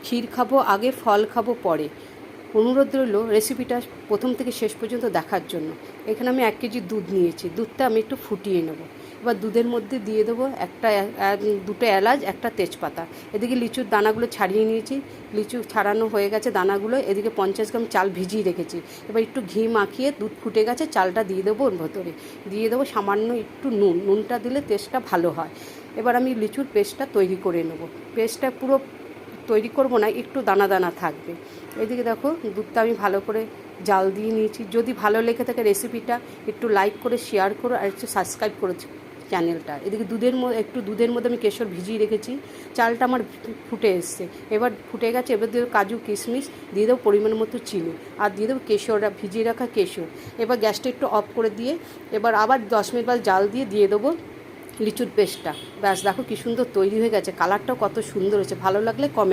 ক্ষীর খাবো আগে, ফল খাবো পরে। অনুরোধ রইল রেসিপিটা প্রথম থেকে শেষ পর্যন্ত দেখার জন্য। এখানে আমি 1 কেজি দুধ নিয়েছি, দুধটা আমি একটু ফুটিয়ে নেব। এবার দুধের মধ্যে দিয়ে দেবো দুটো এলাচ, একটা তেজপাতা। এদিকে লিচুর দানাগুলো ছাড়িয়ে নিয়েছি, লিচু ছাড়ানো হয়ে গেছে দানাগুলো। এদিকে 50 গ্রাম চাল ভিজিয়ে রেখেছি। এবার একটু ঘি মাখিয়ে দুধ ফুটে গেছে, চালটা দিয়ে দেবো ওর ভেতরে। দিয়ে দেবো সামান্য একটু নুন, নুনটা দিলে টেস্টটা ভালো হয়। এবার আমি লিচুর পেস্টটা তৈরি করে নেব। পেস্টটা পুরো তৈরি করব না, একটু দানা দানা থাকবে। এদিকে দেখো দুধটা আমি ভালো করে জাল দিয়ে নিয়েছি। যদি ভালো লেগে থাকে রেসিপিটা একটু লাইক করে শেয়ার করো আর একটু সাবস্ক্রাইব করো চ্যানেলটা। এদিকে দুধের মধ্যে আমি কেশর ভিজিয়ে রেখেছি। চালটা আমার ফুটে এসছে, এবার ফুটে গেছে। এবার দিয়ে কাজু কিশমিশ দিয়ে দেবো, পরিমাণ মতো চিনি, আর দিয়ে দেবো ভিজিয়ে রাখা কেশর। এবার গ্যাসটা একটু অফ করে দিয়ে এবার আবার 10 মিনিট বাদ জাল দিয়ে দেবো লিচুর পেস্টটা। ব্যাস দেখো কী সুন্দর তৈরি হয়ে গেছে, কালারটাও কত সুন্দর হয়েছে। ভালো লাগলে কমেন্ট